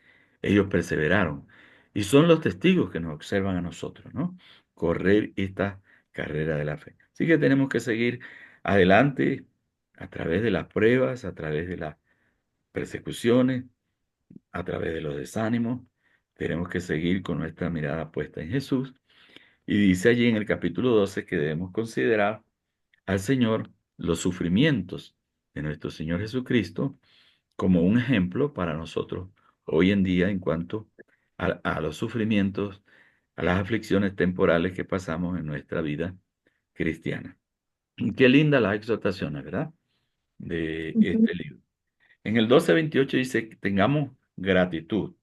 ellos perseveraron. Y son los testigos que nos observan a nosotros, ¿no? Correr esta carrera de la fe. Así que tenemos que seguir adelante a través de las pruebas, a través de las persecuciones, a través de los desánimos. Tenemos que seguir con nuestra mirada puesta en Jesús. Y dice allí en el capítulo 12 que debemos considerar al Señor los sufrimientos de nuestro Señor Jesucristo como un ejemplo para nosotros hoy en día en cuanto a los sufrimientos, a las aflicciones temporales que pasamos en nuestra vida cristiana. Qué linda la exhortación, ¿verdad? De Ujú. este libro. En el 12:28 dice que tengamos gratitud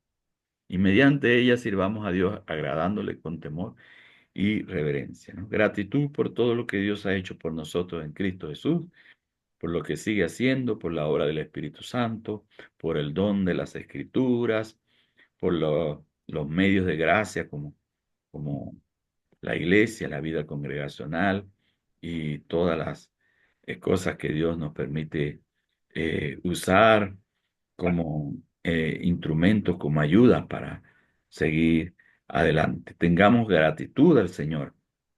y mediante ella sirvamos a Dios agradándole con temor y reverencia, ¿no? Gratitud por todo lo que Dios ha hecho por nosotros en Cristo Jesús, por lo que sigue haciendo, por la obra del Espíritu Santo, por el don de las Escrituras, por los medios de gracia como la iglesia, la vida congregacional y todas las cosas que Dios nos permite usar como instrumentos, como ayuda para seguir adelante. Tengamos gratitud al Señor.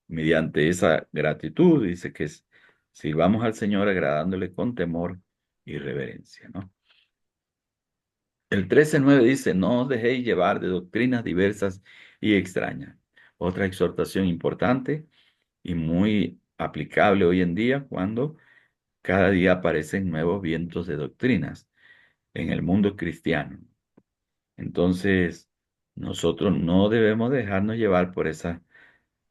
Mediante esa gratitud, dice que sirvamos al Señor agradándole con temor y reverencia, ¿no? El 13:9 dice, no os dejéis llevar de doctrinas diversas y extrañas. Otra exhortación importante y muy aplicable hoy en día cuando cada día aparecen nuevos vientos de doctrinas en el mundo cristiano. Entonces, nosotros no debemos dejarnos llevar por esas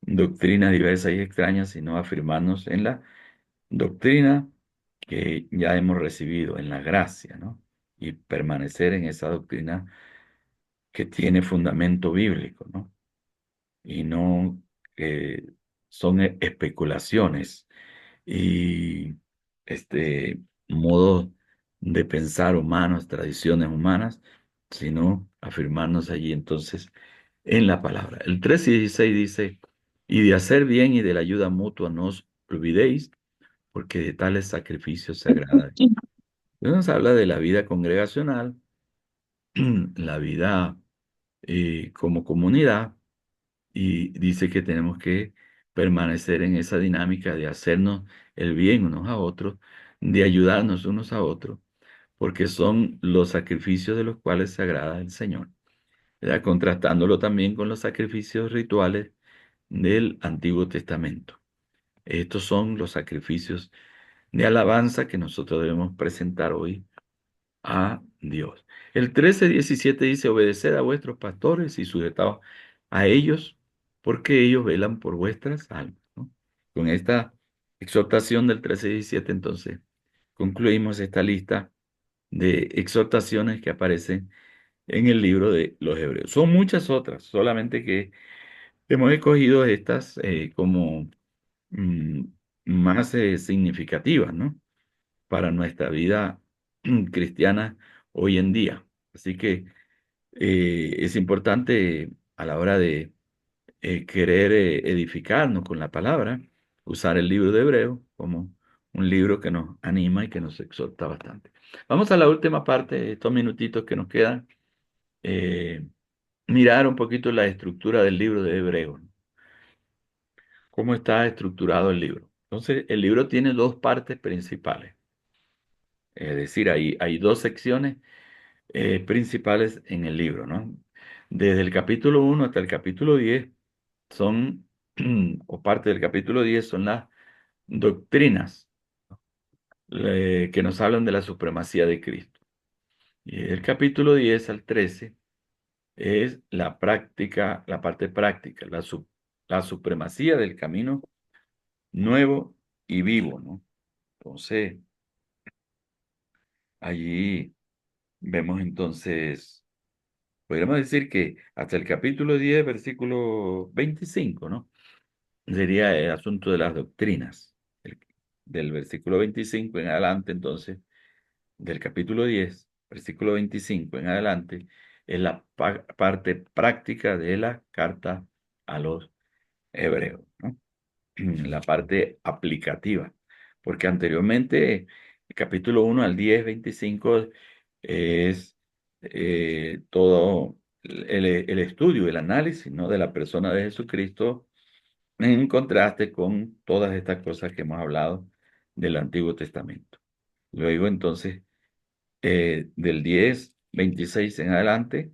doctrinas diversas y extrañas, sino afirmarnos en la doctrina que ya hemos recibido, en la gracia, ¿no? Y permanecer en esa doctrina que tiene fundamento bíblico, ¿no? Y no son especulaciones y modos de pensar humanos, tradiciones humanas, sino afirmarnos allí entonces en la palabra. El 13:16 dice, y de hacer bien y de la ayuda mutua no os olvidéis, porque de tales sacrificios se agrada. Dios nos habla de la vida congregacional, la vida como comunidad, y dice que tenemos que permanecer en esa dinámica de hacernos el bien unos a otros, de ayudarnos unos a otros, porque son los sacrificios de los cuales se agrada el Señor, ¿verdad? Contrastándolo también con los sacrificios rituales del Antiguo Testamento. Estos son los sacrificios de alabanza que nosotros debemos presentar hoy a Dios. El 13:17 dice, obedeced a vuestros pastores y sujetaos a ellos, porque ellos velan por vuestras almas, ¿no? Con esta exhortación del 13:17, entonces, concluimos esta lista de exhortaciones que aparecen en el libro de los Hebreos. Son muchas otras, solamente que hemos escogido estas como mm, más significativas, ¿no? Para nuestra vida cristiana hoy en día. Así que es importante a la hora de querer edificarnos con la palabra, usar el libro de Hebreo como un libro que nos anima y que nos exhorta bastante. Vamos a la última parte, estos minutitos que nos quedan, eh, mirar un poquito la estructura del libro de Hebreo, ¿no? ¿Cómo está estructurado el libro? Entonces, el libro tiene dos partes principales. Es decir, hay dos secciones principales en el libro, ¿no? Desde el capítulo 1 hasta el capítulo 10 son, o parte del capítulo 10 son las doctrinas que nos hablan de la supremacía de Cristo. Y el capítulo 10 al 13 es la práctica, la parte práctica, la supremacía del camino nuevo y vivo, ¿no? Entonces, allí vemos entonces. Podríamos decir que hasta el capítulo 10 versículo 25, ¿no? Sería el asunto de las doctrinas. Del versículo 25 en adelante, entonces, del capítulo 10 versículo 25 en adelante, es la parte práctica de la carta a los hebreos, ¿no? La parte aplicativa, porque anteriormente, el capítulo 1 al 10 25 es todo el estudio, el análisis, ¿no? De la persona de Jesucristo en contraste con todas estas cosas que hemos hablado del Antiguo Testamento. Luego, entonces, del 10 26 en adelante,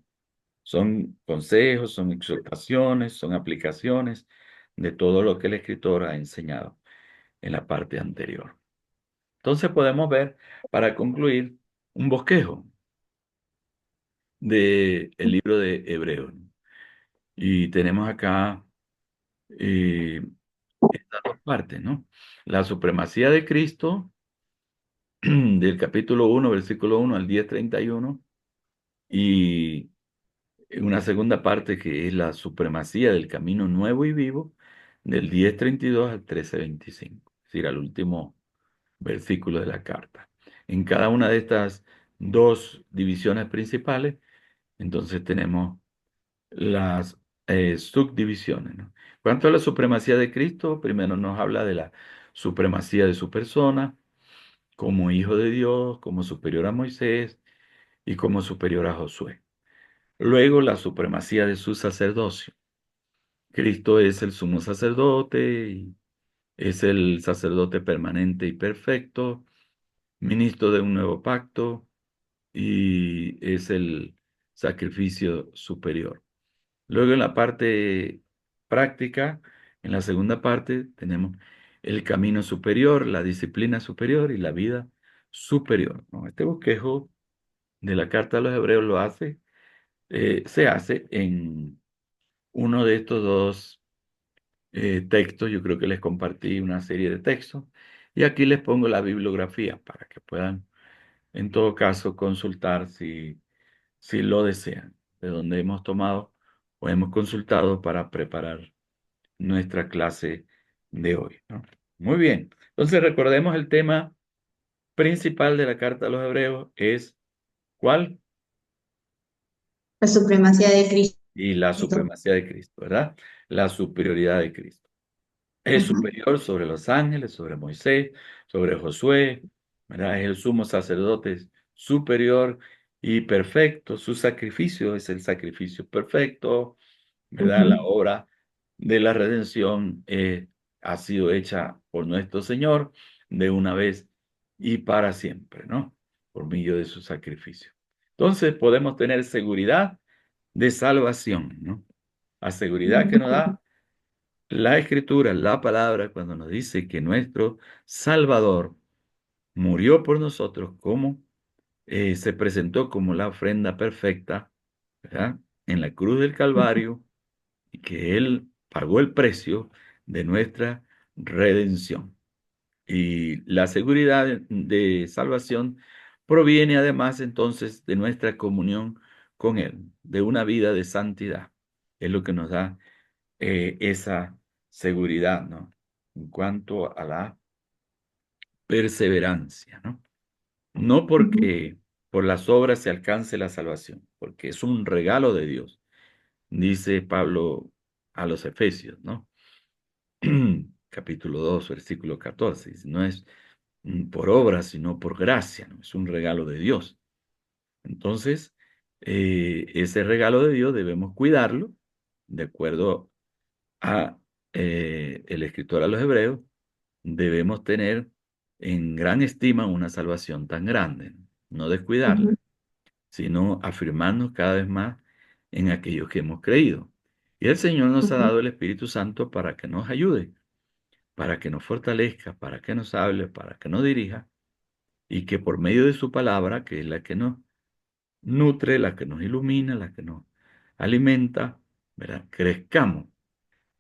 son consejos, son exhortaciones, son aplicaciones de todo lo que el escritor ha enseñado en la parte anterior. Entonces podemos ver, para concluir, un bosquejo del libro de Hebreos. Y tenemos acá eh, estas dos partes, ¿no? La supremacía de Cristo, del capítulo 1 versículo 1 al 10:31, y una segunda parte que es la supremacía del camino nuevo y vivo, del 10:32 al 13:25, es decir, al último versículo de la carta. En cada una de estas dos divisiones principales, entonces tenemos las subdivisiones, ¿no? Cuanto a la supremacía de Cristo, primero nos habla de la supremacía de su persona como hijo de Dios, como superior a Moisés y como superior a Josué. Luego, la supremacía de su sacerdocio. Cristo es el sumo sacerdote y es el sacerdote permanente y perfecto, ministro de un nuevo pacto y es el sacrificio superior. Luego en la parte práctica, en la segunda parte, tenemos el camino superior, la disciplina superior y la vida superior, ¿no? Este bosquejo de la carta a los hebreos se hace en uno de estos dos textos. Yo creo que les compartí una serie de textos y aquí les pongo la bibliografía para que puedan, en todo caso, consultar si lo desean, de donde hemos tomado o hemos consultado para preparar nuestra clase de hoy, ¿no? Muy bien, entonces recordemos el tema principal de la carta a los hebreos es ¿cuál? La supremacía de Cristo. Y la supremacía de Cristo, ¿verdad? La superioridad de Cristo. Es Ujú, superior sobre los ángeles, sobre Moisés, sobre Josué, ¿verdad? Es el sumo sacerdote superior y perfecto. Su sacrificio es el sacrificio perfecto, ¿verdad? La ujú, obra de la redención ha sido hecha por nuestro Señor de una vez y para siempre, ¿no? Por medio de su sacrificio. Entonces podemos tener seguridad de salvación, ¿no? La seguridad que nos ujú, da la Escritura, la palabra, cuando nos dice que nuestro Salvador murió por nosotros como se presentó como la ofrenda perfecta, ¿verdad? En la cruz del Calvario y que Él pagó el precio de nuestra redención. Y la seguridad de salvación proviene además entonces de nuestra comunión con Él, de una vida de santidad. Es lo que nos da esa seguridad, ¿no? En cuanto a la perseverancia, ¿no? No ujú, porque por las obras se alcance la salvación, porque es un regalo de Dios, dice Pablo a los Efesios, ¿no? Capítulo 2, versículo 14. Dice, no es por obras, sino por gracia, ¿no? Es un regalo de Dios. Entonces, ese regalo de Dios debemos cuidarlo, de acuerdo a el escritor a los Hebreos, debemos tener en gran estima una salvación tan grande, no descuidarla, ujú, sino afirmarnos cada vez más en aquellos que hemos creído. Y el Señor nos ha ujú, dado el Espíritu Santo para que nos ayude, para que nos fortalezca, para que nos hable, para que nos dirija, y que por medio de su palabra, que es la que nos nutre, la que nos ilumina, la que nos alimenta, ¿verdad? Crezcamos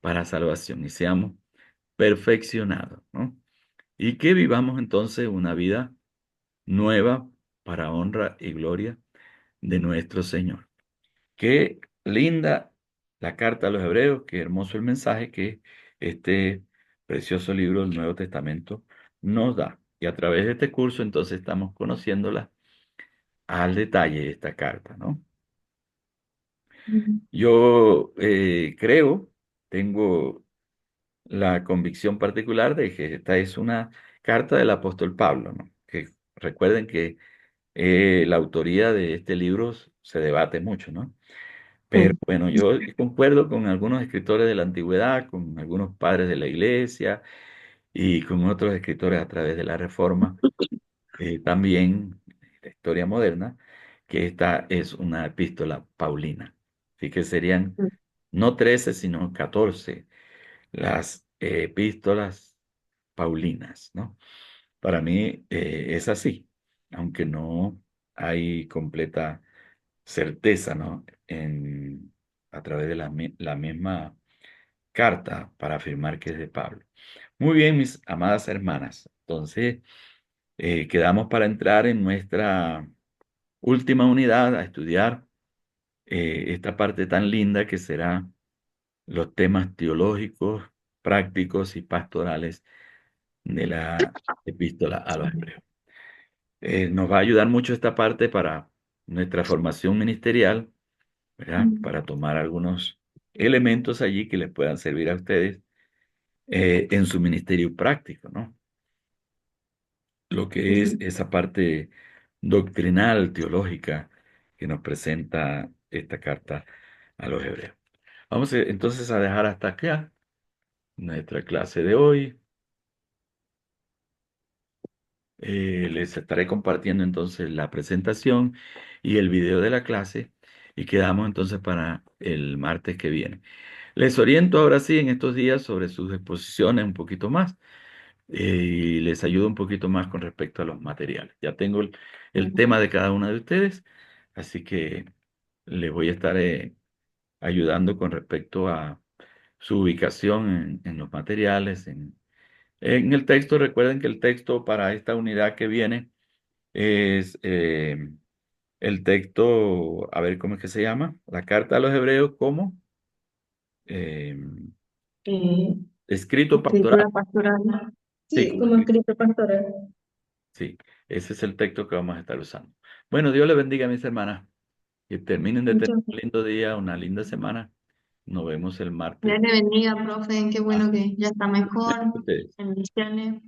para salvación y seamos perfeccionados, ¿no? Y que vivamos entonces una vida nueva para honra y gloria de nuestro Señor. Qué linda la carta a los Hebreos, qué hermoso el mensaje que este precioso libro del Nuevo Testamento nos da. Y a través de este curso entonces estamos conociéndola al detalle esta carta, ¿no? ujú, Yo creo, tengo la convicción particular de que esta es una carta del apóstol Pablo, ¿no? Que recuerden que la autoría de este libro se debate mucho, ¿no? Pero sí, bueno, yo concuerdo con algunos escritores de la antigüedad, con algunos padres de la iglesia y con otros escritores a través de la Reforma, también la historia moderna, que esta es una epístola paulina. Así que serían ujú, no 13 sino 14 las epístolas paulinas, ¿no? Para mí es así, aunque no hay completa certeza, ¿no? A través de la misma carta para afirmar que es de Pablo. Muy bien, mis amadas hermanas. Entonces, quedamos para entrar en nuestra última unidad a estudiar esta parte tan linda que será los temas teológicos, prácticos y pastorales de la epístola a los hebreos. Nos va a ayudar mucho esta parte para nuestra formación ministerial, ¿verdad? ujú, Para tomar algunos elementos allí que les puedan servir a ustedes en su ministerio práctico, ¿no? Lo que es Ujú. esa parte doctrinal, teológica, que nos presenta esta carta a los hebreos. Vamos entonces a dejar hasta acá nuestra clase de hoy. Les estaré compartiendo entonces la presentación y el video de la clase y quedamos entonces para el martes que viene. Les oriento ahora sí en estos días sobre sus exposiciones un poquito más y les ayudo un poquito más con respecto a los materiales. Ya tengo el tema de cada una de ustedes, así que les voy a estar ayudando con respecto a su ubicación en los materiales, en el texto. Recuerden que el texto para esta unidad que viene es el texto, a ver cómo es que se llama, la carta a los hebreos como eh, Eh, escrito pastoral. escritura pastoral. Sí, Sí, como como escrito. escrito pastoral. Sí, ese es el texto que vamos a estar usando. Bueno, Dios les bendiga, mis hermanas. Que terminen de tener Muchas un lindo día, una linda semana. Nos vemos el martes. Dios le bendiga, profe. Qué Ah, bueno que ya está mejor. ustedes. Bendiciones.